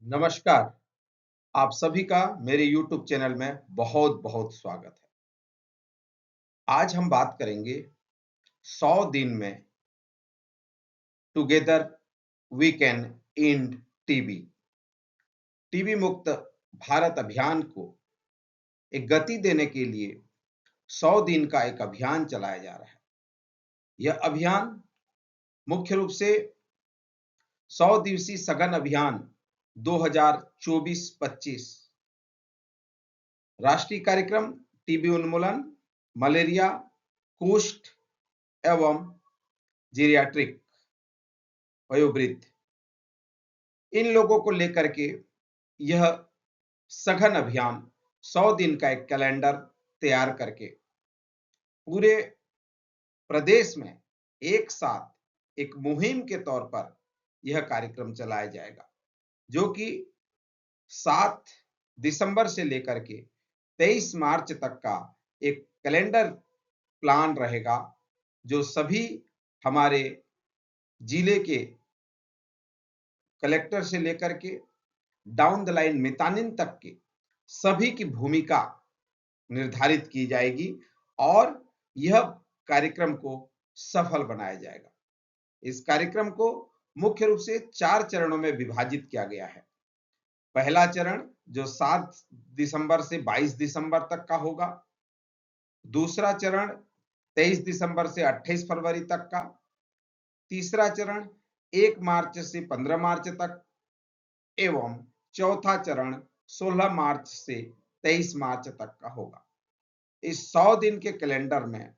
नमस्कार। आप सभी का मेरे YouTube चैनल में बहुत बहुत स्वागत है। आज हम बात करेंगे 100 दिन में together we can end TB. TB मुक्त भारत अभियान को एक गति देने के लिए 100 दिन का एक अभियान चलाया जा रहा है। यह अभियान मुख्य रूप से 100 दिवसीय सघन अभियान 2024-25 राष्ट्रीय कार्यक्रम टीबी उन्मूलन, मलेरिया, कुष्ठ एवं जीरियाट्रिक वयोवृद्ध इन लोगों को लेकर के यह सघन अभियान 100 दिन का एक कैलेंडर तैयार करके पूरे प्रदेश में एक साथ एक मुहिम के तौर पर यह कार्यक्रम चलाया जाएगा, जो कि 7 दिसंबर से लेकर के 23 मार्च तक का एक कैलेंडर प्लान रहेगा, जो सभी हमारे जिले के कलेक्टर से लेकर के डाउन द लाइन मितानिन तक के सभी की भूमिका निर्धारित की जाएगी और यह कार्यक्रम को सफल बनाया जाएगा। इस कार्यक्रम को मुख्य रूप से 4 चरणों में विभाजित किया गया है। पहला चरण जो 7 दिसंबर से 22 दिसंबर तक का होगा। दूसरा चरण 23 दिसंबर से 28 फरवरी तक का। तीसरा चरण 1 मार्च से 15 मार्च तक एवं चौथा चरण 16 मार्च से 23 मार्च तक का होगा। इस 100 दिन के कैलेंडर में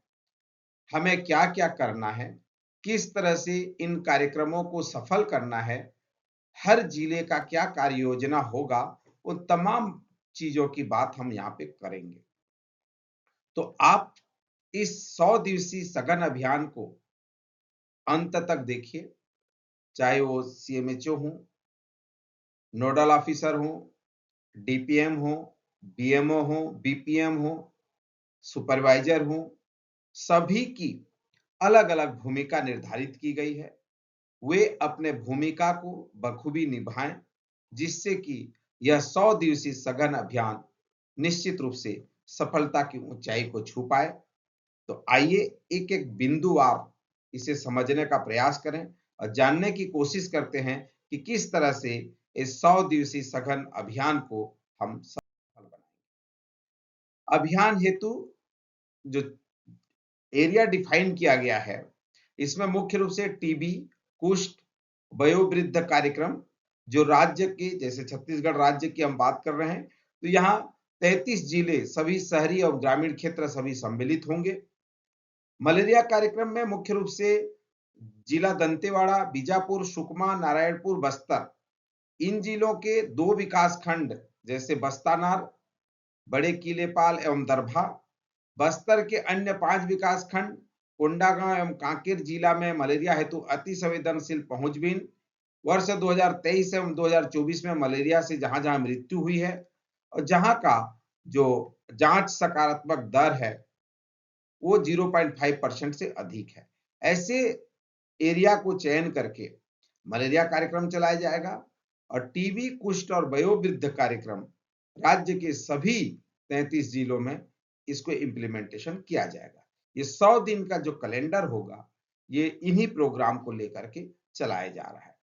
हमें क्या-क्या करना है, किस तरह से इन कार्यक्रमों को सफल करना है, हर जिले का क्या कार्य योजना होगा, उन तमाम चीजों की बात हम यहाँ पे करेंगे। तो आप इस 100 दिवसीय सघन अभियान को अंत तक देखिए, चाहे वो सीएमएचओ हो, नोडल ऑफिसर हो, डीपीएम हो, बीएमओ हो, बीपीएम हो, सुपरवाइजर हो, सभी की अलग-अलग भूमिका निर्धारित की गई है। वे अपने भूमिका को बखूबी निभाएं, जिससे कि यह 100 दिवसीय सघन अभियान निश्चित रूप से सफलता की ऊंचाई को छू पाए। तो आइए एक-एक बिंदुवार इसे समझने का प्रयास करें और जानने की कोशिश करते हैं कि किस तरह से इस 100 दिवसीय सघन अभियान को हम सफल बनाएंगे। अभियान हेतु जो एरिया डिफाइन किया गया है, इसमें मुख्य रूप से टीबी, कुष्ठ, वयोवृद्ध कार्यक्रम जो राज्य के, जैसे छत्तीसगढ़ राज्य की हम बात कर रहे हैं, तो यहाँ 33 जिले, सभी शहरी और ग्रामीण क्षेत्र सभी सम्मिलित होंगे। मलेरिया कार्यक्रम में मुख्य रूप से जिला दंतेवाड़ा, बीजापुर, सुकमा, नारायणपुर, बस्तर इन जिलों के 2 विकास खंड जैसे बस्तानार, बड़े कीलेपाल एवं दरभा, बस्तर के अन्य 5 विकास खंड कोंडागांव एवं कांकेर जिला में मलेरिया हेतु अति संवेदनशील पहुंचबीन। वर्ष 2023 एवं 2024 में मलेरिया से जहां-जहां मृत्यु हुई है और जहां का जो जांच सकारात्मक दर है वो 0.5% से अधिक है। ऐसे एरिया को चयन करके मलेरिया कार्यक्रम चलाया जाएगा और टीबी, कुष्ठ और वयोवृद्ध कार्यक्रम राज्य के सभी 33 जिलों में इसको इम्प्लीमेंटेशन किया जाएगा। ये 100 दिन का जो कैलेंडर होगा, ये इन्हीं प्रोग्राम को लेकर के चलाया जा रहा है।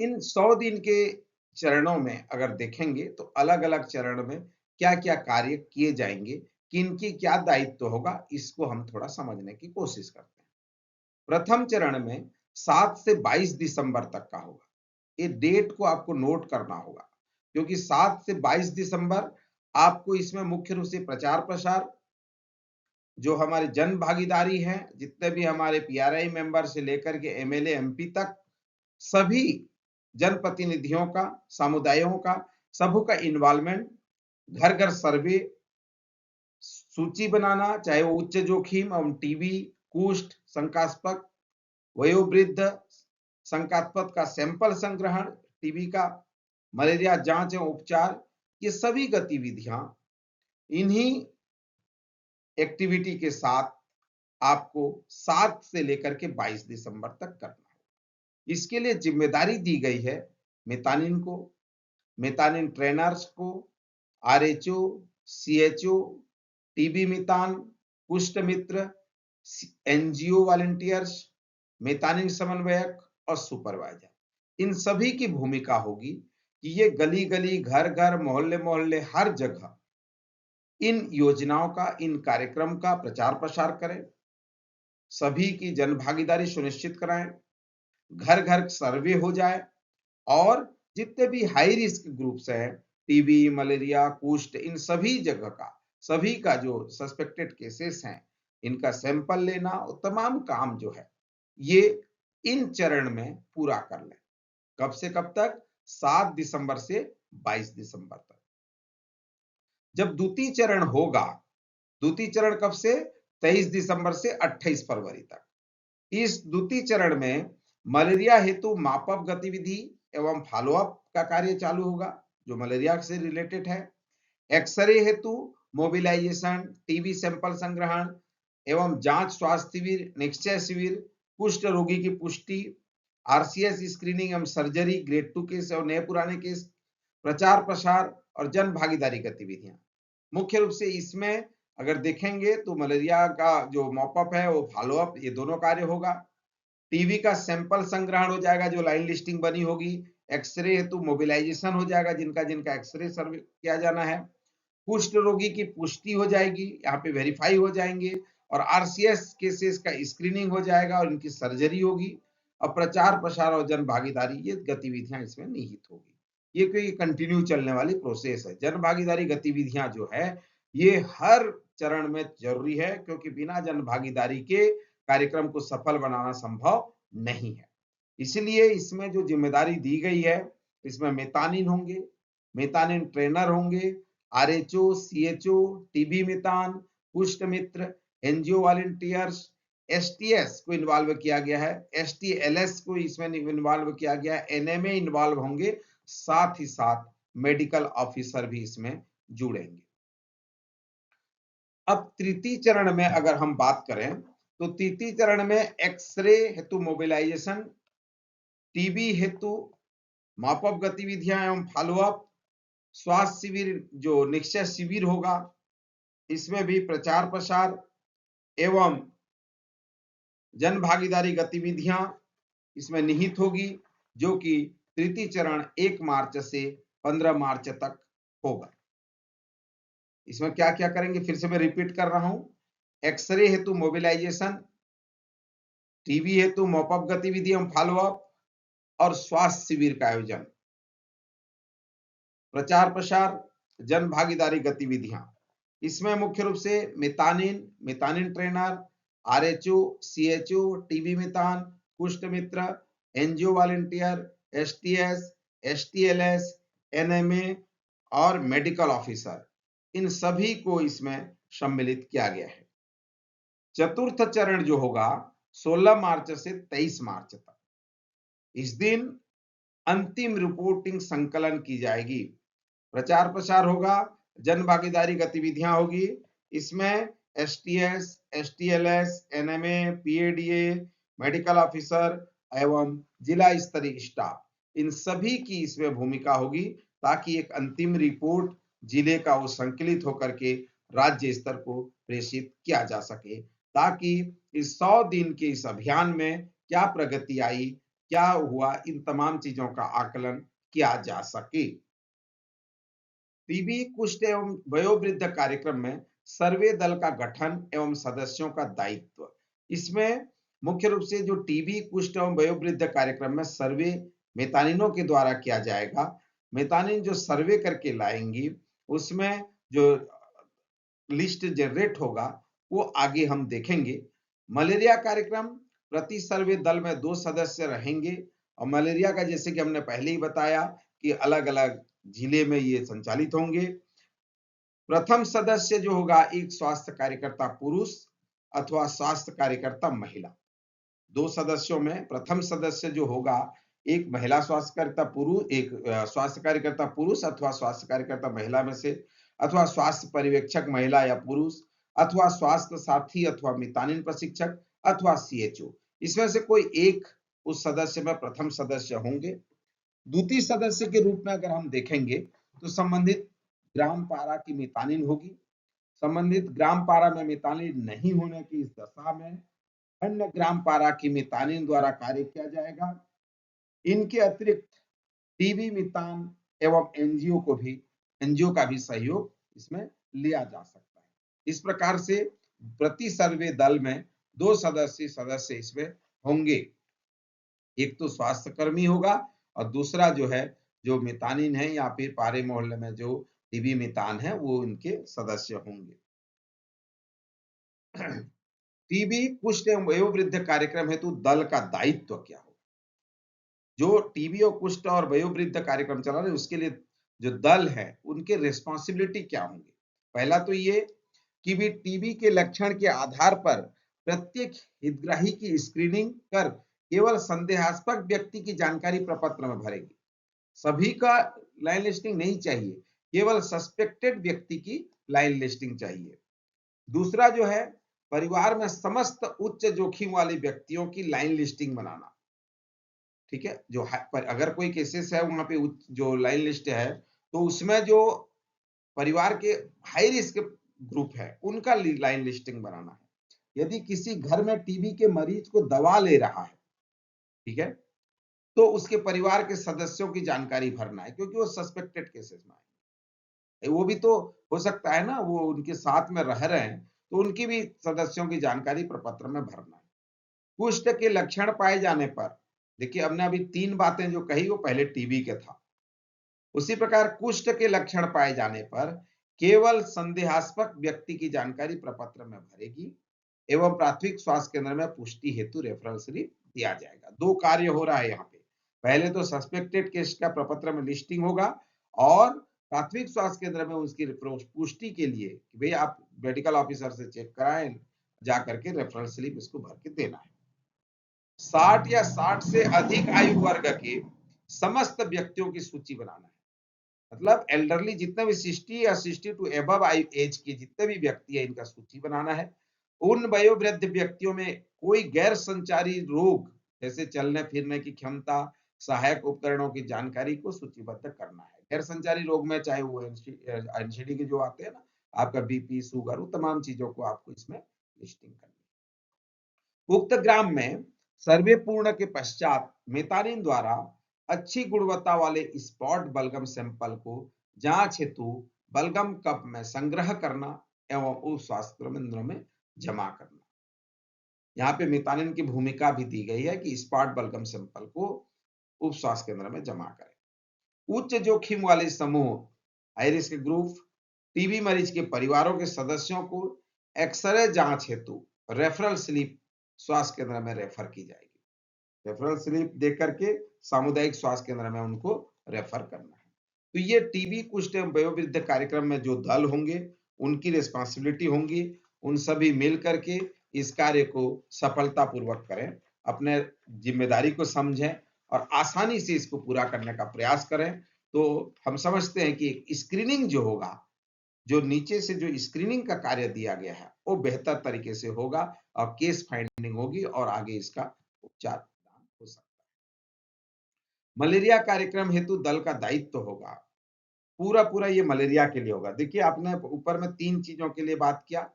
इन 100 दिन के चरणों में अगर देखेंगे तो अलग-अलग चरण में क्या-क्या कार्य किए जाएंगे, किनकी क्या दायित्व होगा, इसको हम थोड़ा समझने की कोशिश करते हैं। प्रथम चरण में 7 से 22 दिसंबर तक का होगा। ये डेट को आपको नोट करना होगा, क्योंकि 7 से 22 दिसंबर आपको इसमें मुख्य रूप से प्रचार प्रसार, जो हमारे जन भागीदारी है, जितने भी हमारे पीआरआई मेंबर से लेकर के एमएलए एमपी तक सभी जनप्रतिनिधियों का, समुदायों का, सबों का इन्वॉल्वमेंट, घर घर सर्वे, सूची बनाना, चाहे वो उच्च जोखिम एवं टीबी, कुष्ठ, शंकास्पद, वयोवृद्ध, शंकास्पद का सैंपल संग्रहण, टीबी का, मलेरिया जांच एवं उपचार, ये सभी गतिविधियां इन्हीं एक्टिविटी के साथ आपको 7 से लेकर के 22 दिसंबर तक करना है। इसके लिए जिम्मेदारी दी गई है मेतानिन को, मेतानिन ट्रेनर्स को, आरएचओ, सीएचओ, टीबी मितान, कुष्ठ मित्र, एनजीओ वॉलंटियर्स, मेतानिन समन्वयक और सुपरवाइजर। इन सभी की भूमिका होगी कि ये गली गली, घर घर, मोहल्ले मोहल्ले, हर जगह इन योजनाओं का, इन कार्यक्रम का प्रचार प्रसार करें, सभी की जन भागीदारी सुनिश्चित कराएं, घर घर सर्वे हो जाए और जितने भी हाई रिस्क ग्रुप्स हैं, टीबी, मलेरिया, कुष्ठ, इन सभी जगह का, सभी का जो सस्पेक्टेड केसेस हैं, इनका सैंपल लेना और तमाम काम जो है ये इन चरण में पूरा कर लें। कब से कब तक? 7 दिसंबर से 22 दिसंबर तक। जब द्वितीय चरण होगा, द्वितीय चरण कब से? 23 दिसंबर से 28 फरवरी तक। इस द्वितीय चरण में मलेरिया हेतु मापअप गतिविधि एवं फॉलोअप का कार्य चालू होगा जो मलेरिया से रिलेटेड है। एक्सरे हेतु मोबिलाइजेशन, टीबी सैंपल संग्रहण एवं जांच, स्वास्थ्य शिविर, निश्चय शिविर, कुष्ठ रोगी की पुष्टि, आरसीएस स्क्रीनिंग एवं सर्जरी, ग्रेड 2 केस और नए पुराने केस, प्रचार प्रसार और जन भागीदारी गतिविधियां। मुख्य रूप से इसमें अगर देखेंगे तो मलेरिया का जो मॉपअप है वो फॉलोअप, ये दोनों कार्य होगा। टीबी का सैंपल संग्रहण हो जाएगा जो लाइन लिस्टिंग बनी होगी। एक्सरे हेतु मोबिलाइजेशन हो जाएगा जिनका जिनका एक्सरे सर्वे किया जाना है। कुष्ठ रोगी की पुष्टि हो जाएगी, यहाँ पे वेरीफाई हो जाएंगे और आरसीएस केसेस का स्क्रीनिंग हो जाएगा और इनकी सर्जरी होगी। और प्रचार प्रसार और जन भागीदारी, ये गतिविधियां इसमें निहित होगी। ये कोई कंटिन्यू चलने वाली प्रोसेस है। जन भागीदारी गतिविधियां जो है ये हर चरण में जरूरी है क्योंकि बिना जन भागीदारी के कार्यक्रम को सफल बनाना संभव नहीं है। इसलिए इसमें जो जिम्मेदारी दी गई है, इसमें मेतानिन होंगे, मेतानिन ट्रेनर होंगे, आरएचओ, सीएचओ, टीबी मितान, कुष्ठ मित्र, एनजीओ वॉलंटियर्स, एसटीएस को इन्वॉल्व किया गया है, एसटीएलएस को इसमें इन्वॉल्व किया गया है, एनएमए इन्वॉल्व होंगे, साथ ही साथ मेडिकल ऑफिसर भी इसमें जुड़ेंगे। अब तृतीय चरण में अगर हम बात करें तो तृतीय चरण में एक्सरे हेतु मोबिलाइजेशन, टीबी हेतु मापअप गतिविधियां एवं फॉलोअप, स्वास्थ्य शिविर जो निश्चय शिविर होगा इसमें भी प्रचार प्रसार एवं जन भागीदारी गतिविधियां इसमें निहित होगी जो कि तृतीय चरण 1 मार्च से 15 मार्च तक होगा। इसमें क्या क्या करेंगे फिर से मैं रिपीट कर रहा हूं। एक्सरे हेतु मोबिलाइजेशन, टीबी हेतु मॉपअप गतिविधि एवं फॉलोअप और स्वास्थ्य शिविर का आयोजन, प्रचार प्रसार, जन भागीदारी गतिविधियां। इसमें मुख्य रूप से मेतानिन, मेतानिन ट्रेनर, आरएचओ, सीएचओ, टीबी मितान, कुष्ठ मित्र, एनजीओ वॉलंटियर, एसटीएस, एसटीएलएस, एनएमए और मेडिकल ऑफिसर, इन सभी को इसमें सम्मिलित किया गया है। चतुर्थ चरण जो होगा 16 मार्च से 23 मार्च तक, इस दिन अंतिम रिपोर्टिंग संकलन की जाएगी, प्रचार प्रसार होगा, जन भागीदारी गतिविधियां होगी। इसमें एसटीएस, एसटीएलएस, एनएमए, पीएडीए, मेडिकल ऑफिसर एवं जिला स्तरीय स्टाफ, इन सभी की इसमें भूमिका होगी ताकि एक अंतिम रिपोर्ट जिले का वो संकलित होकर के राज्य स्तर को प्रेषित किया जा सके ताकि इस 100 दिन के इस अभियान में क्या प्रगति आई, क्या हुआ, इन तमाम चीजों का आकलन किया जा सके। टीबी, कुष्ठ एवं वयोवृद्ध कार्यक्रम में सर्वे दल का गठन एवं सदस्यों का दायित्व। इसमें मुख्य रूप से जो टीबी, कुष्ठ एवं वयोवृद्ध कार्यक्रम में सर्वे मेतानिनों के द्वारा किया जाएगा। मेतानिन जो सर्वे करके लाएंगी उसमें जो लिस्ट जनरेट होगा वो आगे हम देखेंगे। मलेरिया कार्यक्रम, प्रति सर्वे दल में 2 सदस्य रहेंगे और मलेरिया का जैसे कि हमने पहले ही बताया कि अलग अलग जिले में ये संचालित होंगे। प्रथम सदस्य जो होगा एक स्वास्थ्य कार्यकर्ता पुरुष अथवा स्वास्थ्य कार्यकर्ता महिला। 2 सदस्यों में प्रथम सदस्य जो होगा एक महिला स्वास्थ्य कार्यकर्ता पुरुष, एक स्वास्थ्य कार्यकर्ता पुरुष अथवा स्वास्थ्य कार्यकर्ता महिला में से, अथवा स्वास्थ्य पर्यवेक्षक महिला या पुरुष, अथवा स्वास्थ्य साथी अथवा मितानिन प्रशिक्षक अथवा सीएचओ। इसमें से कोई एक उस सदस्य में प्रथम सदस्य होंगे। द्वितीय सदस्य के रूप में अगर हम देखेंगे तो संबंधित ग्राम पारा की मितानिन होगी। संबंधित ग्राम पारा में मितानिन नहीं होने की इस दशा में अन्य ग्राम पारा की मितानिन द्वारा कार्य किया जाएगा। इनके अतिरिक्त टीबी मितान एवं एनजीओ का भी सहयोग इसमें लिया जा सकता है। इस प्रकार से प्रति सर्वे दल में 2 सदस्य इसमें होंगे। एक तो स्वास्थ्य कर्मी होगा और दूसरा जो है जो मितानिन है या फिर पारे मोहल्ले में जो टीबी मितान है वो इनके सदस्य होंगे। टीबी कुष्ठ एवं वयोवृद्ध कार्यक्रम हेतु दल का दायित्व क्या होगा? जो टीबी और कुष्ठ और वयोवृद्ध कार्यक्रम चला रहे उसके लिए जो दल है उनके रिस्पॉन्सिबिलिटी क्या होंगे? पहला तो ये कि भी टीबी के लक्षण के आधार पर प्रत्येक हितग्राही की स्क्रीनिंग कर केवल संदेहास्पद व्यक्ति की जानकारी प्रपत्र में भरेगी। सभी का लाइन लिस्टिंग नहीं चाहिए, केवल सस्पेक्टेड व्यक्ति की लाइन लिस्टिंग चाहिए। दूसरा जो है परिवार में समस्त उच्च जोखिम वाले व्यक्तियों की लाइन लिस्टिंग बनाना। ठीक है, जो पर अगर कोई केसेस है वहां पे जो लाइन लिस्ट है तो उसमें जो परिवार के हाई रिस्क ग्रुप है उनका लाइन लिस्टिंग बनाना है। यदि किसी घर में टीबी के मरीज को दवा ले रहा है, ठीक है, तो उसके परिवार के सदस्यों की जानकारी भरना है क्योंकि वो सस्पेक्टेड केसेस में आए। वो भी तो हो सकता है ना, वो उनके साथ में रह रहे हैं तो उनकी भी सदस्यों की जानकारी प्रपत्र में भरना है। कुष्ठ के लक्षण पाए जाने पर, देखिए हमने अभी 3 बातें जो कही वो पहले टीबी के था। उसी प्रकार कुष्ठ के लक्षण पाए जाने पर केवल संदेहास्पद व्यक्ति की जानकारी प्रपत्र में भरेगी एवं प्राथमिक स्वास्थ्य केंद्र में पुष्टि हेतु रेफरल स्लिप दिया जाएगा। 2 कार्य हो रहा है यहाँ पे। पहले तो सस्पेक्टेड केस का प्रपत्र में लिस्टिंग होगा और प्राथमिक स्वास्थ्य केंद्र में उसकी पुष्टि के लिए कि भाई आप मेडिकल ऑफिसर से चेक कराएं, जाकर के रेफरल स्लिप इसको भर के देना है। 60 या 60 से अधिक आयु वर्ग के समस्त व्यक्तियों की सूची बनाना है। मतलब एल्डरली जितने भी 60 या 60 टू एबव एज के जितने भी व्यक्ति है इनका सूची बनाना है। उन वयोवृद्ध व्यक्तियों में कोई गैर संचारी रोग जैसे चलने फिरने की क्षमता, सहायक उपकरणों की जानकारी को सूचीबद्ध करना है। गैर संचारी रोग में चाहे वो एनसीडी के जो आते हैं ना, आपका बीपी, शुगर, वो तमाम चीजों को आपको इसमें लिस्टिंग करनी है। उक्त ग्राम में सर्वे पूर्ण के पश्चात मितानिन द्वारा अच्छी गुणवत्ता वाले स्पॉट बलगम सैंपल को जांच हेतु बलगम कप में संग्रह करना एवं उस स्वास्थ्य केंद्र में जमा करना। यहाँ पे मितानिन की भूमिका भी दी गई है कि स्पॉट बलगम सैंपल को उप स्वास्थ्य केंद्र में जमा करें। उच्च जोखिम वाले समूह, हाई रिस्क ग्रुप, टीबी मरीज के परिवारों के सदस्यों को एक्सरे जांच हेतु रेफरल स्लिप स्वास्थ्य केंद्र में रेफर की जाएगी। रेफरल स्लिप दे करके सामुदायिक स्वास्थ्य केंद्र में उनको रेफर करना है। तो ये टीबी कुष्ठ एवं वयोवृद्ध कार्यक्रम में जो दल होंगे उनकी रिस्पॉन्सिबिलिटी होंगी, उन सभी मिल करके इस कार्य को सफलतापूर्वक करें, अपने जिम्मेदारी को समझें और आसानी से इसको पूरा करने का प्रयास करें। तो हम समझते हैं कि स्क्रीनिंग जो होगा, जो नीचे से जो स्क्रीनिंग का कार्य दिया गया है वो बेहतर तरीके से होगा और केस फाइंडिंग होगी और आगे इसका उपचार हो सकता है। मलेरिया कार्यक्रम हेतु दल का दायित्व होगा, पूरा ये मलेरिया के लिए होगा। देखिए आपने ऊपर में 3 चीजों के लिए बात किया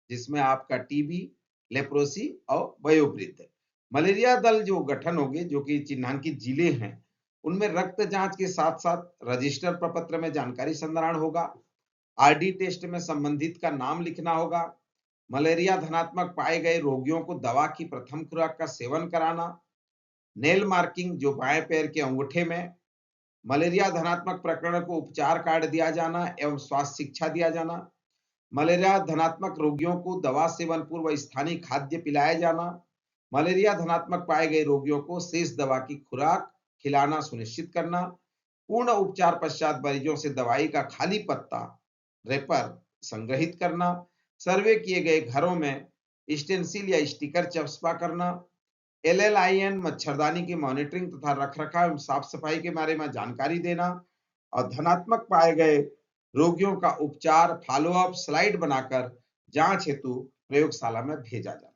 जिसमें आपका टीबी, लेप्रोसी और वयोवृद्ध। मलेरिया दल जो गठन होंगे जो कि चिन्हांकित जिले हैं उनमें रक्त जांच के साथ साथ रजिस्टर प्रपत्र में जानकारी संग्रहण होगा। आरडी टेस्ट में संबंधित का नाम लिखना होगा। मलेरिया धनात्मक पाए गए रोगियों को दवा की प्रथम खुराक का सेवन कराना। नेल मार्किंग जो बाएं पैर के अंगूठे में, मलेरिया धनात्मक प्रकरण को उपचार कार्ड दिया जाना एवं स्वास्थ्य शिक्षा दिया जाना। मलेरिया धनात्मक रोगियों को दवा सेवन पूर्व स्थानीय खाद्य पिलाया जाना। मलेरिया धनात्मक पाए गए रोगियों को शेष दवा की खुराक खिलाना सुनिश्चित करना। पूर्ण उपचार पश्चात मरीजों से दवाई का खाली पत्ता रेपर संग्रहित करना। सर्वे किए गए घरों में स्टेंसिल या स्टिकर चस्पा करना। LLIN मच्छरदानी की मॉनिटरिंग तथा रखरखाव एवं साफ सफाई के बारे में जानकारी देना और धनात्मक पाए गए रोगियों का उपचार फॉलोअप स्लाइड बनाकर जांच हेतु प्रयोगशाला में भेजा जाना।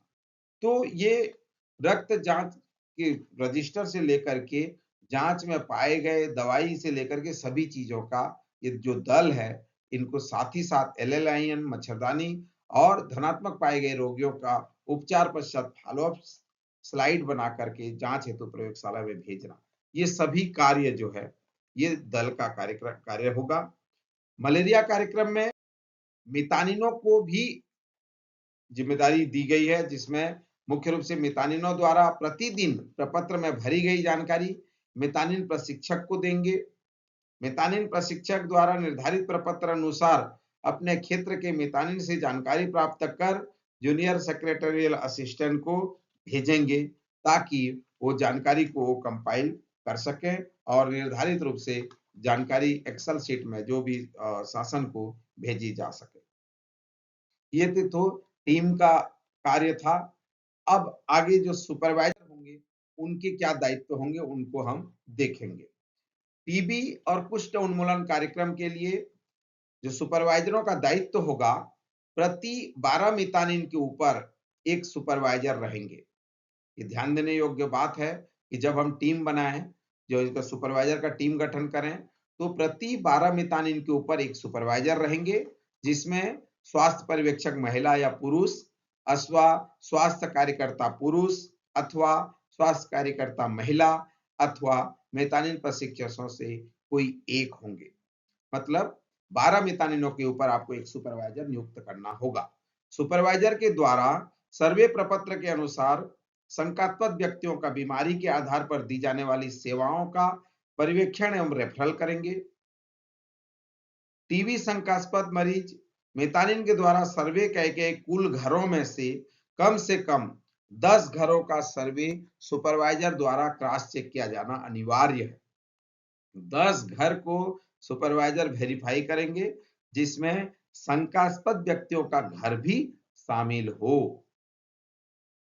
तो ये रक्त जांच के रजिस्टर से लेकर के जांच में पाए गए दवाई से लेकर के सभी चीजों का ये जो दल है, इनको साथ ही साथ एलएलआईएन, मच्छरदानी और धनात्मक पाए गए रोगियों का उपचार पश्चात फॉलोअप स्लाइड बना करके जांच हेतु प्रयोगशाला में भेजना, ये सभी कार्य जो है ये दल का कार्य होगा। मलेरिया कार्यक्रम में मितानिनों को भी जिम्मेदारी दी गई है, जिसमें मुख्य रूप से मितानिनों द्वारा प्रतिदिन प्रपत्र में भरी गई जानकारी मितानिन प्रशिक्षक को देंगे। मितानिन प्रशिक्षक द्वारा निर्धारित प्रपत्र अनुसार अपने क्षेत्र के मितानिन से जानकारी प्राप्त कर जूनियर सेक्रेटरियल असिस्टेंट को भेजेंगे, ताकि वो जानकारी को कंपाइल कर सके और निर्धारित रूप से जानकारी एक्सेल शीट में जो भी शासन को भेजी जा सके। ये तो टीम का कार्य था। अब आगे जो सुपरवाइजर होंगे उनके क्या दायित्व होंगे उनको हम देखेंगे। टीबी और कुष्ठ उन्मूलन कार्यक्रम के लिए जो सुपरवाइजरों का दायित्व होगा, प्रति 12 मितानिन के ऊपर एक सुपरवाइजर रहेंगे। ये ध्यान देने योग्य बात है कि जब हम टीम बनाएं, जो इसका सुपरवाइजर का टीम गठन करें, तो प्रति 12 मितानिन के ऊपर एक सुपरवाइजर रहेंगे, जिसमें स्वास्थ्य पर्यवेक्षक महिला या पुरुष अथवा स्वास्थ्य कार्यकर्ता पुरुष अथवा स्वास्थ्य कार्यकर्ता महिला अथवा मितानिन प्रशिक्षकों से कोई एक होंगे। मतलब 12 मितानिनों के ऊपर आपको एक सुपरवाइजर नियुक्त करना होगा। सुपरवाइजर के द्वारा सर्वे प्रपत्र के अनुसार शंकास्पद व्यक्तियों का बीमारी के आधार पर दी जाने वाली सेवाओं का पर्यवेक्षण एवं रेफरल करेंगे। टीबी शंकास्पद मरीज मितानिन के द्वारा सर्वे किए गए कुल घरों में से कम 10 घरों का सर्वे सुपरवाइजर द्वारा क्रॉस चेक किया जाना अनिवार्य है। 10 घर को सुपरवाइजर वेरीफाई करेंगे, जिसमें शंकास्पद व्यक्तियों का घर भी शामिल हो।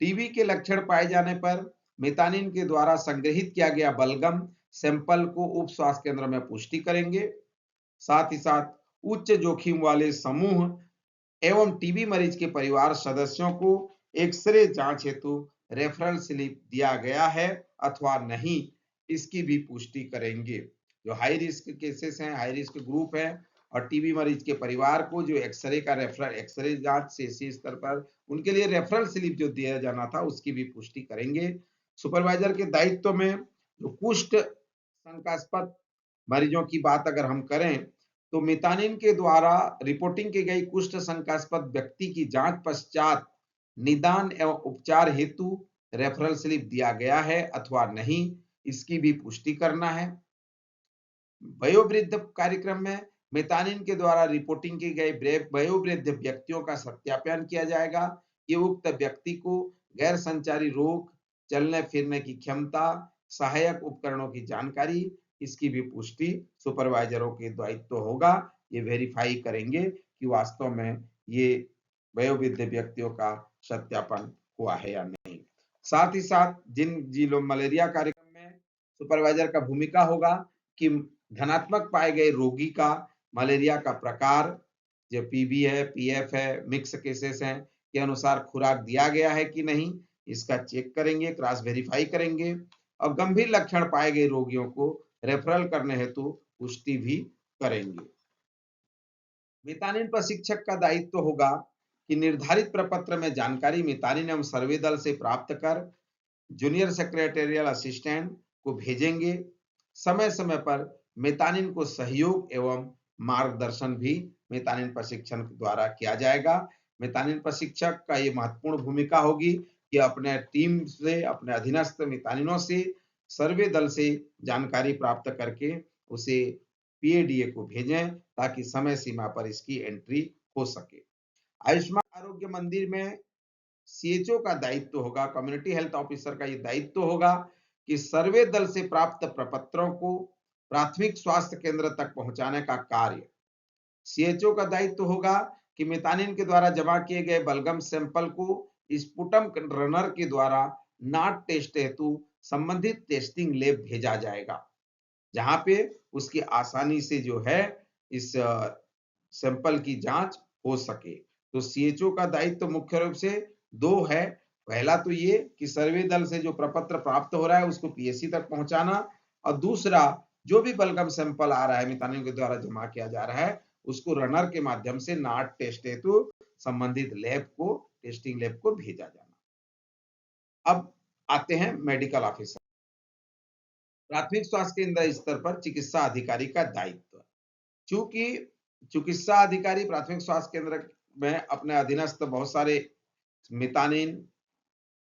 टीबी के लक्षण पाए जाने पर मितानिन के द्वारा संग्रहित किया गया बलगम सैंपल को उप स्वास्थ्य केंद्र में पुष्टि करेंगे। साथ ही साथ उच्च जोखिम वाले समूह एवं टीबी मरीज के परिवार सदस्यों को एक्सरे जांच हेतु रेफरल स्लिप दिया गया है अथवा नहीं, इसकी भी पुष्टि करेंगे। जो हाई रिस्क केसेस हैं, हाई रिस्क ग्रुप है और टीबी मरीज के परिवार को जो एक्सरे का रेफरल, एक्सरे जांच से स्तर पर उनके लिए रेफरल स्लिप जो दिया जाना था उसकी भी पुष्टि करेंगे। सुपरवाइजर के दायित्व में जो कुष्ठ शंकास्पद मरीजों की बात अगर हम करें, तो मितानिन के द्वारा रिपोर्टिंग की गई कुष्ठ शंकास्पद व्यक्ति की जांच पश्चात निदान एवं उपचार हेतु रेफरल स्लिप दिया गया है अथवा नहीं, इसकी भी पुष्टि करना है। वयोवृद्ध कार्यक्रम में मितानिन के द्वारा रिपोर्टिंग की गई वयोवृद्ध व्यक्तियों का सत्यापन किया जाएगा कि उक्त व्यक्ति को गैर संचारी रोग, चलने फिरने की क्षमता, सहायक उपकरणों की जानकारी, इसकी भी पुष्टि सुपरवाइजरों के दायित्व होगा। ये वेरीफाई करेंगे कि वास्तव में ये वयोवृद्ध व्यक्तियों का सत्यापन हुआ है या नहीं। साथ ही साथ जिन जिलों मलेरिया कार्यक्रम में सुपरवाइजर का भूमिका होगा कि धनात्मक पाए गए रोगी का मलेरिया का प्रकार, जो पीबी है, पीएफ है, मिक्स केसेस हैं, के अनुसार खुराक दिया गया है कि नहीं, इसका चेक करेंगे, क्रॉस वेरीफाई करेंगे और गंभीर लक्षण पाए गए रोगियों को रेफरल करने हेतु पुष्टि भी करेंगे। मितानिन प्रशिक्षक का दायित्व होगा कि निर्धारित प्रपत्र में जानकारी मितानिन एवं सर्वे दल से प्राप्त कर जूनियर सेक्रेटरियल असिस्टेंट को भेजेंगे। समय समय पर मितानिन को सहयोग एवं मार्गदर्शन भी मितानिन प्रशिक्षण द्वारा किया जाएगा। मितानिन प्रशिक्षक का ये महत्वपूर्ण भूमिका होगी कि अपने टीम से, अपने अधीनस्थ मितानिनों से, सर्वे दल से जानकारी प्राप्त करके उसे पीएडीए को भेजें, ताकि समय सीमा पर इसकी एंट्री हो सके। आयुष्मान आरोग्य मंदिर में सीएचओ का दायित्व होगा, कम्युनिटी हेल्थ ऑफिसर का ये दायित्व होगा कि सर्वे दल से प्राप्त प्रपत्रों को प्राथमिक स्वास्थ्य केंद्र तक पहुंचाने का कार्य। सीएचओ का दायित्व होगा कि मितानिन के द्वारा जमा किए गए बलगम सैंपल को स्पुटम रनर के द्वारा नाट टेस्ट हेतु संबंधित टेस्टिंग लैब भेजा जाएगा, जहां पे उसकी आसानी से जो है इस सैंपल की जांच हो सके। तो सीएचओ का दायित्व मुख्य रूप से 2 है। पहला तो ये कि सर्वे दल से जो प्रपत्र प्राप्त हो रहा है उसको पीएससी तक पहुंचाना, और दूसरा जो भी बलगम सैंपल आ रहा है मितानिन के द्वारा जमा किया जा रहा है उसको रनर के माध्यम से नाट टेस्ट हेतु संबंधित लैब को टेस्टिंग लैब को भेजा जाना। अब आते हैं मेडिकल ऑफिसर। प्राथमिक स्वास्थ्य केंद्र स्तर पर चिकित्सा अधिकारी का दायित्व। चूंकि चिकित्सा अधिकारी प्राथमिक स्वास्थ्य केंद्र में अपने अधीनस्थ बहुत सारे मितानिन,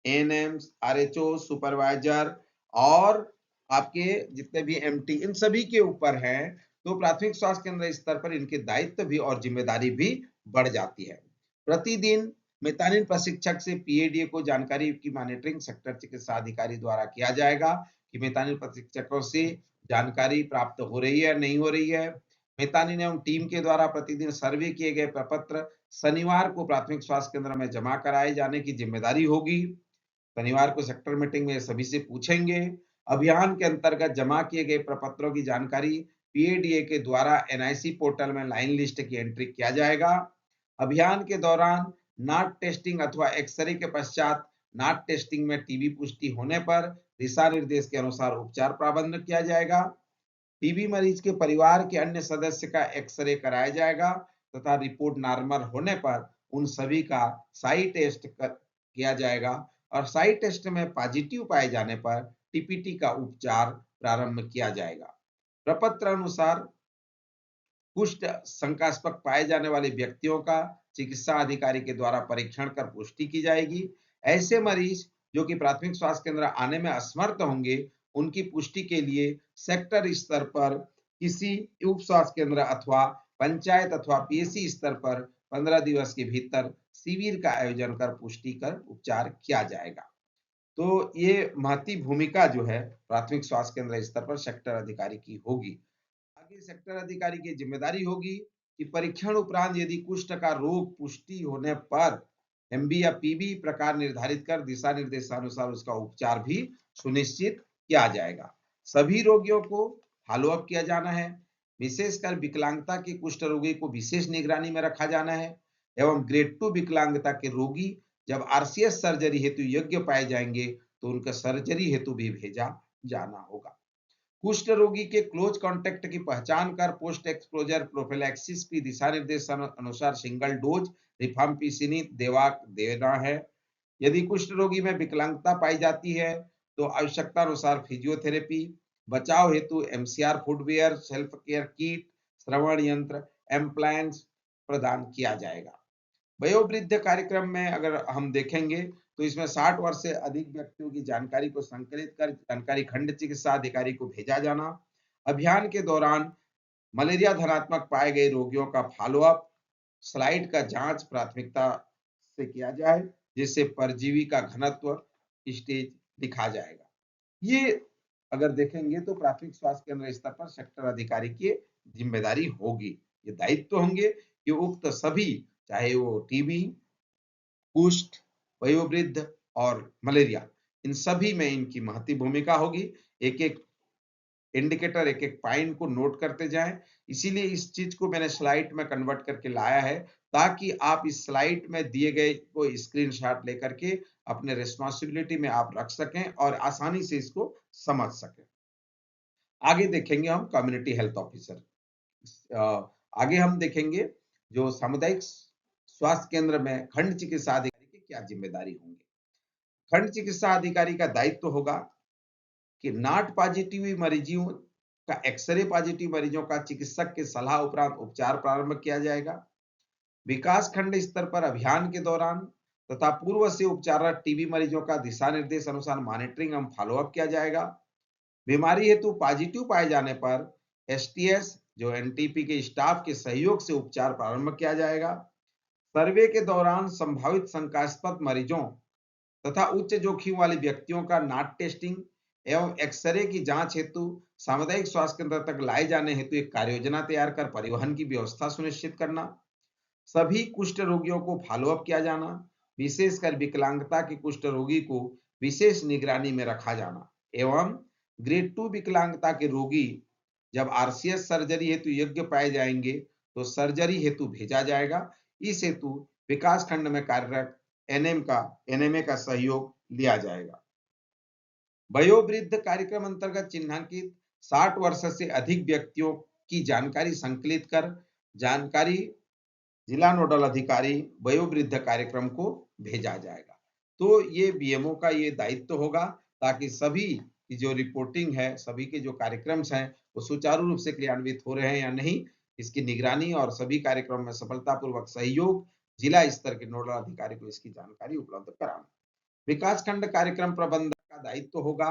एएनएम्स, आरएचओ, सुपरवाइजर और आपके जितने भी एमटी इन सभी के ऊपर हैं, तो प्राथमिक स्वास्थ्य केंद्र स्तर पर इनके दायित्व भी और जिम्मेदारी भी बढ़ जाती है। प्रतिदिन मितानिन प्रशिक्षक से पीएडीए को जानकारी की मॉनिटरिंग सेक्टर चिकित्सा अधिकारी द्वारा किया जाएगा कि मितानिन प्रशिक्षकों से जानकारी प्राप्त हो रही है नहीं हो रही है। मितानिन एवं टीम के द्वारा प्रतिदिन सर्वे किए गए प्रपत्र शनिवार को प्राथमिक स्वास्थ्य केंद्र में जमा कराए जाने की जिम्मेदारी होगी। शनिवार को सेक्टर मीटिंग में सभी से पूछेंगे। अभियान के अंतर्गत जमा किए गए प्रपत्रों की जानकारी पीएडीए के द्वारा एनआईसी पोर्टल में लाइन लिस्ट की एंट्री किया जाएगा। अभियान के दौरान नाट टेस्टिंग अथवा एक्सरे के पश्चात नाट टेस्टिंग में टीबी पुष्टि होने पर दिशा निर्देश के अनुसार उपचार प्रारंभ किया जाएगा। टीबी मरीज के परिवार के अन्य सदस्य का एक्सरे कराया जाएगा तथा रिपोर्ट नॉर्मल होने पर उन सभी का साई टेस्ट किया जाएगा और साई टेस्ट में पॉजिटिव पाए जाने पर टीपीटी का उपचार प्रारंभ किया जाएगा। प्रपत्र अनुसार कुष्ठ शंकास्पद पाए जाने वाले व्यक्तियों का चिकित्सा अधिकारी के द्वारा परीक्षण कर पुष्टि की जाएगी। ऐसे मरीज जो कि प्राथमिक स्वास्थ्य केंद्र आने में असमर्थ होंगे उनकी पुष्टि के लिए सेक्टर स्तर पर किसी उप स्वास्थ्य केंद्र अथवा पंचायत अथवा पीएससी स्तर पर 15 दिवस के भीतर शिविर का आयोजन कर पुष्टि कर उपचार किया जाएगा। तो ये महती भूमिका जो है प्राथमिक स्वास्थ्य केंद्र स्तर पर सेक्टर अधिकारी की होगी। आगे सेक्टर अधिकारी की जिम्मेदारी होगी कि परीक्षण उपरांत यदि कुष्ठ का रोग पुष्टि होने पर एमबी या पीबी प्रकार निर्धारित कर दिशा निर्देशानुसार उसका उपचार भी सुनिश्चित किया जाएगा। सभी रोगियों को फॉलोअप किया जाना है। विशेषकर विकलांगता के कुष्ठ रोगी को विशेष निगरानी में रखा जाना है एवं ग्रेड 2 विकलांगता के रोगी जब आरसीएस सर्जरी हेतु योग्य पाए जाएंगे तो उनका सर्जरी हेतु भी भेजा जाना होगा। कुष्ठ रोगी के क्लोज कॉन्टेक्ट की पहचान कर पोस्ट एक्सपोजर प्रोफिलैक्सिस की दिशा निर्देश अनुसार सिंगल डोज रिफाम्पिसिनी देना है। यदि कुष्ठ रोगी में विकलांगता पाई जाती है तो आवश्यकता अनुसार फिजियोथेरेपी, बचाव हेतु MCR footwear, self care kit, श्रवण यंत्र, एम्प्लायंस प्रदान किया जाएगा। वयोवृद्ध कार्यक्रम में अगर हम देखेंगे तो इसमें 60 वर्ष से अधिक व्यक्तियों की जानकारी को संकलित कर जानकारी खंड चिकित्सा अधिकारी को भेजा जाना। अभियान के दौरान मलेरिया धनात्मक पाए गए रोगियों का फॉलोअप स्लाइड का जांच प्राथमिकता से किया जाए जिससे परजीवी का घनत्व स्टेज लिखा जाएगा। ये अगर देखेंगे तो प्राथमिक स्वास्थ्य केंद्र स्तर पर सेक्टर अधिकारी की जिम्मेदारी होगी। ये दायित्व होंगे कि उक्त सभी चाहे वो टीबी, कुष्ठ, वयोवृद्ध और मलेरिया इन सभी में इनकी महती भूमिका होगी। एक एक इंडिकेटर एक एक पॉइंट को नोट करते जाएं। इसीलिए इस चीज को मैंने स्लाइड में कन्वर्ट करके लाया है ताकि आप इस स्लाइड में दिए गए को स्क्रीनशॉट लेकर के अपने रिस्पॉन्सिबिलिटी में आप रख सकें और आसानी से इसको समझ सकें। आगे देखेंगे हम कम्युनिटी हेल्थ ऑफिसर। आगे हम देखेंगे जो सामुदायिक स्वास्थ्य केंद्र में खंड चिकित्सा अधिकारी की क्या जिम्मेदारी होंगी। खंड चिकित्सा अधिकारी का दायित्व होगा कि नाट पॉजिटिव मरीजों का एक्सरे पॉजिटिव मरीजों का चिकित्सक के सलाह उपरांत उपचार प्रारंभ किया जाएगा। विकास खंड स्तर पर अभियान के दौरान तथा पूर्व से उपचाररत टीबी मरीजों का दिशा निर्देश अनुसार मॉनिटरिंग एवं फॉलोअप किया जाएगा। बीमारी हेतु पॉजिटिव पाए जाने पर एसटीएस जो एनटीपी के स्टाफ के सहयोग से उपचार प्रारंभ किया जाएगा। सर्वे के दौरान संभावित शंकास्पद मरीजों तथा उच्च जोखिम वाले व्यक्तियों का नाट टेस्टिंग एवं एक्सरे की जांच हेतु सामुदायिक स्वास्थ्य केंद्र तक लाए जाने हेतु एक कार्य योजना तैयार कर परिवहन की व्यवस्था सुनिश्चित करना। सभी कुष्ठ रोगियों को फॉलोअप किया जाना, विशेषकर विकलांगता के कुष्ठ रोगी को विशेष निगरानी में रखा जाना एवं ग्रेड 2 विकलांगता के रोगी जब आरसीएस सर्जरी हेतु योग्य पाए जाएंगे तो सर्जरी हेतु भेजा जाएगा। इस हेतु विकास खंड में कार्यरत एनएमए का सहयोग लिया जाएगा। वयोवृद्ध कार्यक्रम अंतर्गत चिन्हांकित 60 वर्ष से अधिक व्यक्तियों की जानकारी संकलित कर जानकारी जिला नोडल अधिकारी वयोवृद्ध कार्यक्रम को भेजा जाएगा। तो ये बीएमओ का ये दायित्व होगा, ताकि सभी की जो रिपोर्टिंग है, सभी के जो कार्यक्रम्स हैं, वो सुचारू रूप से क्रियान्वित हो रहे हैं या नहीं, इसकी निगरानी और सभी कार्यक्रम में सफलतापूर्वक सहयोग जिला स्तर के नोडल अधिकारी को इसकी जानकारी उपलब्ध कराना। विकासखंड कार्यक्रम प्रबंधक का दायित्व होगा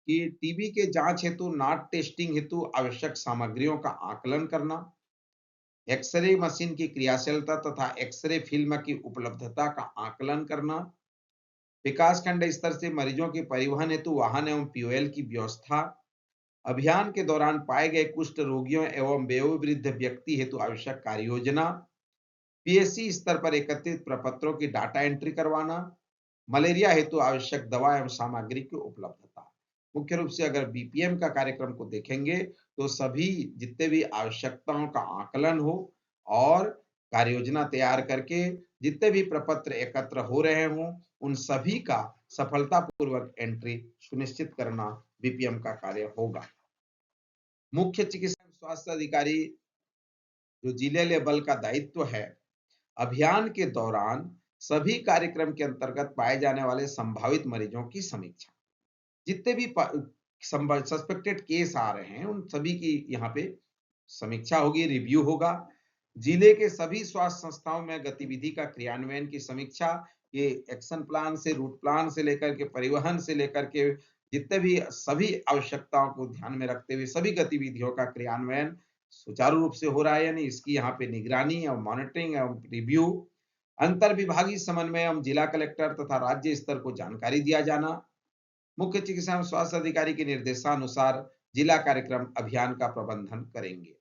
कि टीबी के जांच हेतु नाट टेस्टिंग हेतु आवश्यक सामग्रियों का आकलन करना, एक्सरे मशीन की क्रियाशीलता तथा एक्सरे फिल्म की उपलब्धता का आकलन करना, विकासखंड स्तर से मरीजों के परिवहन हेतु वाहन एवं पीओएल की व्यवस्था, अभियान के दौरान पाए गए कुष्ठ रोगियों एवं वयोवृद्ध व्यक्ति हेतु आवश्यक कार्य योजना, पीएससी स्तर पर एकत्रित प्रपत्रों की डाटा एंट्री करवाना, मलेरिया हेतु आवश्यक दवा एवं सामग्री की उपलब्धता। मुख्य रूप से अगर बीपीएम का कार्यक्रम को देखेंगे तो सभी जितने भी आवश्यकताओं का आकलन हो और कार्य योजना तैयार करके जितने भी प्रपत्र एकत्र हो रहे हों, उन सभी का सफलतापूर्वक एंट्री सुनिश्चित करना बीपीएम का कार्य होगा। मुख्य चिकित्सा स्वास्थ्य अधिकारी जो जिले लेवल का दायित्व है, अभियान के दौरान सभी कार्यक्रम के अंतर्गत पाए जाने वाले संभावित मरीजों की समीक्षा, जितने भी सस्पेक्टेड केस आ रहे हैं, उन सभी की यहाँ पे समीक्षा होगी, रिव्यू होगा। जिले के सभी स्वास्थ्य संस्थाओं में गतिविधि का क्रियान्वयन की समीक्षा, ये एक्शन प्लान से, रूट प्लान से लेकर के, परिवहन से लेकर के, जितने भी सभी आवश्यकताओं को ध्यान में रखते हुए सभी गतिविधियों का क्रियान्वयन सुचारू रूप से हो रहा है या नहीं, इसकी यहाँ पे निगरानी और मॉनिटरिंग एवं रिव्यू। अंतर विभागीय समन्वय एवं जिला कलेक्टर तथा राज्य स्तर को जानकारी दिया जाना। मुख्य चिकित्सा एवं स्वास्थ्य अधिकारी के निर्देशानुसार जिला कार्यक्रम अभियान का प्रबंधन करेंगे।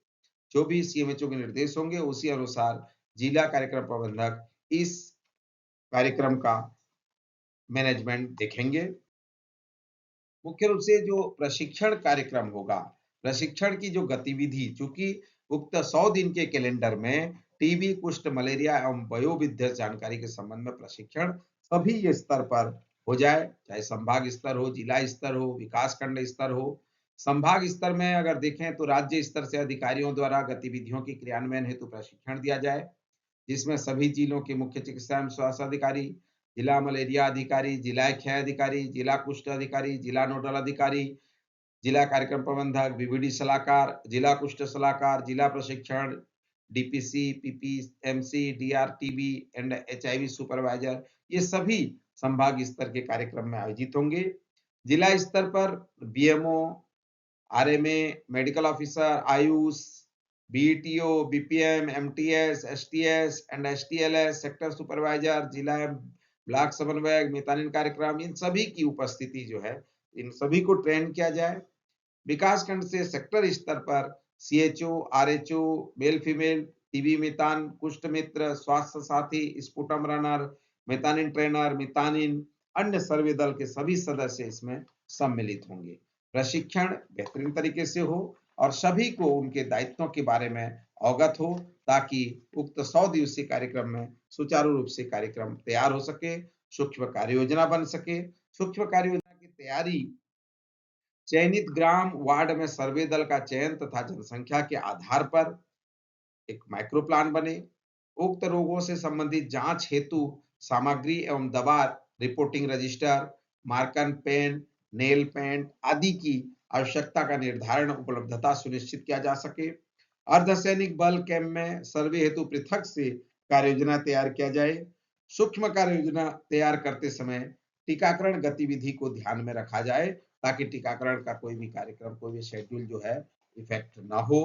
जो भी सीएमएचओ के निर्देश होंगे उसी अनुसार जिला कार्यक्रम प्रबंधक इस कार्यक्रम का मैनेजमेंट देखेंगे। मुख्य रूप से जो प्रशिक्षण कार्यक्रम होगा, प्रशिक्षण की जो गतिविधि, चूंकि उक्त 100 दिन के कैलेंडर में टीबी, कुष्ठ, मलेरिया एवं वयोवृद्ध जानकारी के संबंध में प्रशिक्षण सभी स्तर पर हो जाए, चाहे संभाग स्तर हो, जिला स्तर हो, विकासखंड स्तर हो। संभाग स्तर में अगर देखें तो राज्य स्तर से अधिकारियों द्वारा गतिविधियों की क्रियान्वयन हेतु प्रशिक्षण दिया जाए, जिसमें सभी जिलों के मुख्य चिकित्सा एवं स्वास्थ्य अधिकारी, जिला मलेरिया अधिकारी, जिला क्षय अधिकारी, जिला कुष्ठ अधिकारी, जिला नोडल अधिकारी, जिला कार्यक्रम प्रबंधक, बीबीडी सलाहकार, जिला कुष्ठ सलाहकार, जिला प्रशिक्षण, DPC, पीपीएमसी, DRTB and HIV supervisor, ये सभी संभाग स्तर के कार्यक्रम में आयोजित होंगे। जिला स्तर पर BMO, RMA, medical officer, AYUSH, BTO, BPM, MTS, STS and STLS, sector supervisor, जिला ब्लॉक समन्वयक, मितानिन कार्यक्रम, इन सभी की उपस्थिति जो है, इन सभी को ट्रेन किया जाए। विकासखंड से सेक्टर स्तर पर CHO, RHO, male female, TB मितान, कुष्ठ मित्र, स्वास्थ्य साथी, स्पुटम रनर, मितानिन ट्रेनर, मितानिन, अन्य सर्वे दल के सभी सदस्य इसमें सम्मिलित होंगे। प्रशिक्षण बेहतरीन तरीके से हो और सभी को उनके दायित्वों के बारे में अवगत हो, ताकि उक्त 100 दिवसीय कार्यक्रम में सुचारू रूप से कार्यक्रम तैयार हो सके, सूक्ष्म कार्य योजना बन सके। सूक्ष्म कार्य योजना की तैयारी चयनित ग्राम वार्ड में सर्वे दल का चयन तथा जनसंख्या के आधार पर एक माइक्रो प्लान बने। उक्त रोगों से संबंधित जांच हेतु सामग्री एवं दवा, reporting register, marker pen, nail paint आदि की आवश्यकता का निर्धारण, उपलब्धता सुनिश्चित किया जा सके। अर्धसैनिक बल कैंप में सर्वे हेतु पृथक से कार्य योजना तैयार किया जाए। सूक्ष्म कार्य योजना तैयार करते समय टीकाकरण गतिविधि को ध्यान में रखा जाए, ताकि टीकाकरण का कोई भी कार्यक्रम, कोई भी शेड्यूल जो है इफेक्ट ना हो।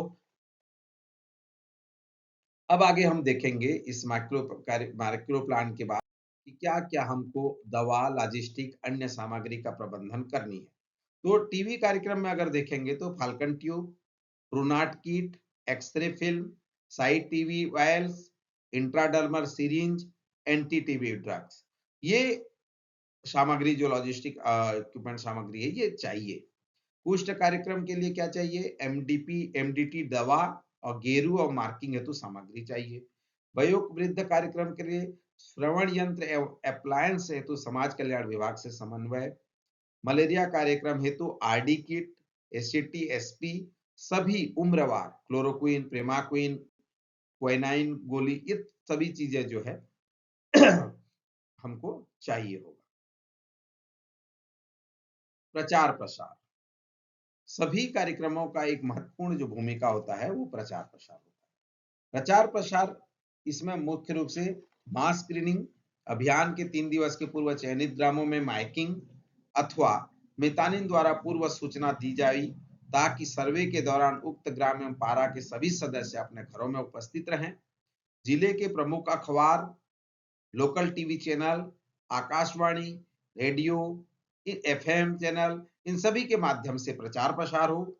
अब आगे हम देखेंगे इस माइक्रो प्लान के बाद कि क्या क्या हमको दवा, लॉजिस्टिक, अन्य सामग्री का प्रबंधन करनी है। तो टीवी कार्यक्रम में अगर देखेंगे तो falcon tube, Truenat kit, x-ray film, side TV vials, intradermal syringe, anti TB drugs, ये सामग्री जो लॉजिस्टिक इक्विपमेंट सामग्री है ये चाहिए। कुष्ठ कार्यक्रम के लिए क्या चाहिए? एमडीपी, एमडीटी दवा और गेरू और मार्किंग हेतु सामग्री चाहिए। वयोवृद्ध कार्यक्रम के लिए श्रवण यंत्र एवं अप्लायंस हेतु समाज कल्याण विभाग से समन्वय। मलेरिया कार्यक्रम हेतु आरडी किट, एससीटी, एसपी सभी उम्रवार क्लोरोक्विन, प्रेमाक्विन, क्विनाइन गोली, ये सभी चीजें जो है हमको चाहिए होगा। प्रचार प्रसार, सभी कार्यक्रमों का एक महत्वपूर्ण जो भूमिका होता है वो प्रचार प्रसार होता है। प्रचार प्रसार इसमें मुख्य रूप से मास स्क्रीनिंग, अभियान के 3 दिवस के पूर्व चयनित ग्रामों में माइकिंग अथवा मितानिन द्वारा पूर्व सूचना दी जाए ताकि सर्वे के दौरान उक्त ग्राम एवं पारा के सभी सदस्य अपने घरों में उपस्थित रहें। जिले के प्रमुख अखबार, local TV channel, Akashvani, radio, FM channel, इन सभी के माध्यम से प्रचार प्रसार हो।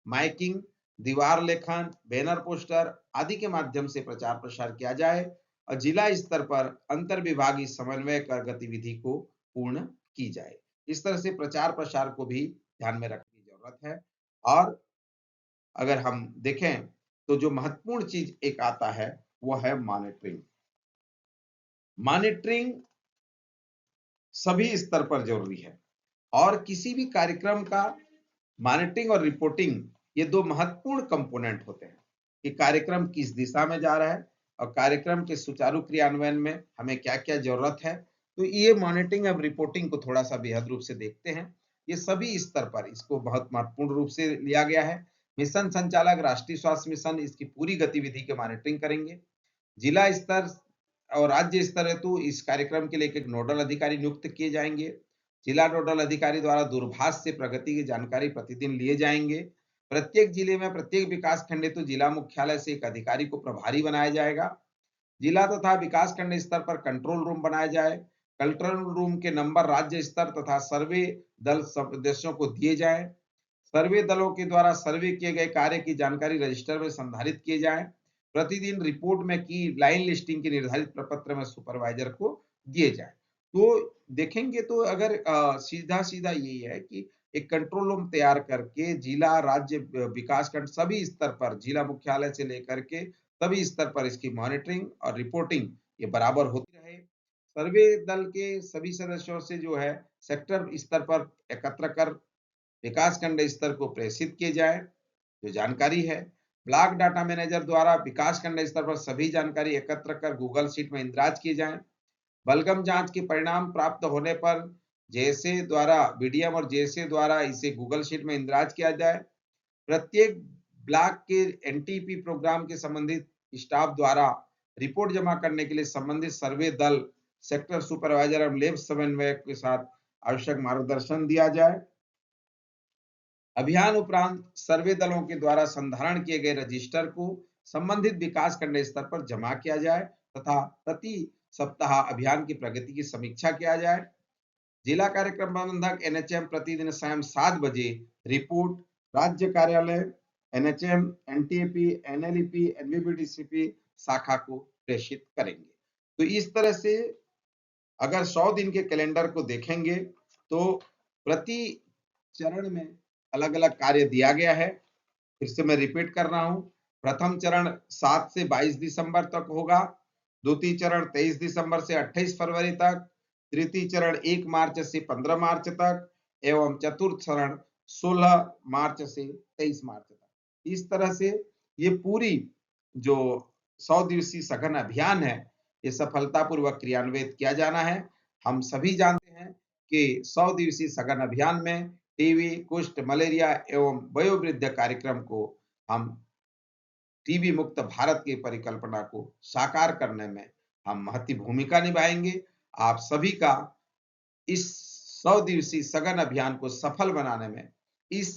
माइकिंग, दीवार लेखन, बैनर पोस्टर आदि के माध्यम से प्रचार प्रसार किया जाए और जिला स्तर पर अंतर विभागीय समन्वय कर गतिविधि को पूर्ण की जाए। इस तरह से प्रचार प्रसार को भी ध्यान में रखने की जरूरत है। और अगर हम देखें तो जो महत्वपूर्ण चीज एक आता है वो है मॉनिटरिंग। मॉनिटरिंग सभी स्तर पर जरूरी है और किसी भी कार्यक्रम का मॉनिटरिंग और रिपोर्टिंग ये दो महत्वपूर्ण कंपोनेंट होते हैं कि कार्यक्रम किस दिशा में जा रहा है और कार्यक्रम के सुचारू क्रियान्वयन में हमें क्या क्या जरूरत है। तो ये मॉनिटरिंग और रिपोर्टिंग को थोड़ा सा बेहद रूप से देखते हैं। ये सभी स्तर पर इसको बहुत महत्वपूर्ण रूप से लिया गया है। मिशन संचालक राष्ट्रीय स्वास्थ्य मिशन इसकी पूरी गतिविधि के मॉनिटरिंग करेंगे। जिला स्तर और राज्य स्तर हेतु इस कार्यक्रम के लिए एक नोडल अधिकारी नियुक्त किए जाएंगे। जिला नोडल अधिकारी द्वारा दूरभाष से प्रगति की जानकारी प्रतिदिन लिए जाएंगे। प्रत्येक जिले में प्रत्येक विकास खंड हेतु जिला मुख्यालय से एक अधिकारी को प्रभारी बनाया जाएगा। जिला तथा विकास खंड स्तर पर कंट्रोल रूम बनाया जाए। कंट्रोल रूम के नंबर राज्य स्तर तथा सर्वे दल सदस्यों को दिए जाए। सर्वे दलों के द्वारा सर्वे किए गए कार्य की जानकारी रजिस्टर में संधारित किए जाए। प्रतिदिन रिपोर्ट में की लाइन लिस्टिंग के निर्धारित प्रपत्र में सुपरवाइजर को दिए जाए। तो देखेंगे तो अगर सीधा सीधा यही है कि एक कंट्रोल रूम तैयार करके जिला, राज्य, विकास खंड सभी स्तर पर, जिला मुख्यालय से लेकर के सभी स्तर पर इसकी मॉनिटरिंग और रिपोर्टिंग ये बराबर होती रहे। सर्वे दल के सभी सदस्यों से जो है सेक्टर स्तर पर एकत्र कर विकास खंड स्तर को प्रेषित किए जाए जो जानकारी है। ब्लॉक डाटा मैनेजर द्वारा विकास खंड स्तर पर सभी जानकारी एकत्र कर गूगल शीट में इंदराज किए जाए। बलगम जांच के परिणाम प्राप्त होने पर जेएसए द्वारा, बीडीएम और जेएसए द्वारा इसे गूगल शीट में इंदराज किया जाए। प्रत्येक ब्लॉक के एनटीपी प्रोग्राम के संबंधित स्टाफ द्वारा रिपोर्ट जमा करने के लिए संबंधित सर्वे दल, सेक्टर सुपरवाइजर एवं लैब समन्वयक के साथ आवश्यक मार्गदर्शन दिया जाए। अभियान उपरांत सर्वे दलों के द्वारा संधारण किए गए रजिस्टर को संबंधित विकास खंड स्तर पर जमा किया जाए तथा प्रति सप्ताह अभियान की प्रगति की समीक्षा किया जाए। जिला कार्यक्रम प्रबंधक एनएचएम प्रतिदिन सायं 7 बजे रिपोर्ट राज्य कार्यालय, एनएचएम, एनटीएपी, एनएलईपी, एनवीबीडीसीपी शाखा को प्रेषित करेंगे। तो इस तरह से अगर 100 दिन के कैलेंडर को देखेंगे तो प्रति चरण में अलग अलग कार्य दिया गया है। फिर से मैं रिपीट कर रहा हूं। प्रथम चरण 7 से 22 दिसंबर तक होगा। द्वितीय चरण 23 दिसंबर से 28 फरवरी तक। तृतीय चरण 1 मार्च से 15 मार्च तक एवं चतुर्थ चरण 16 मार्च से 23 मार्च तक। इस तरह से ये पूरी जो 100 दिवसीय सघन अभियान है ये सफलतापूर्वक क्रियान्वित किया जाना है। हम सभी जानते हैं कि 100 दिवसीय सघन अभियान में टीबी, कुष्ठ, मलेरिया एवं वयोवृद्ध कार्यक्रम को हम टीबी मुक्त भारत की परिकल्पना को साकार करने में हम महत्वपूर्ण भूमिका निभाएंगे। आप सभी का इस 100 दिवसीय सघन अभियान को सफल बनाने में इस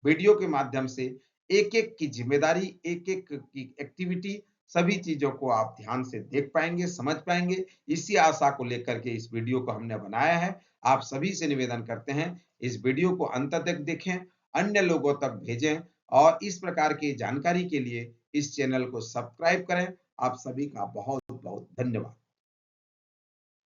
वीडियो के माध्यम से एक एक की जिम्मेदारी, एक एक की एक्टिविटी, सभी चीजों को आप ध्यान से देख पाएंगे, समझ पाएंगे। इसी आशा को लेकर के इस वीडियो को हमने बनाया है। आप सभी से निवेदन करते हैं इस वीडियो को अंत तक देखें, अन्य लोगों तक भेजें और इस प्रकार की जानकारी के लिए इस चैनल को सब्सक्राइब करें। आप सभी का बहुत बहुत धन्यवाद।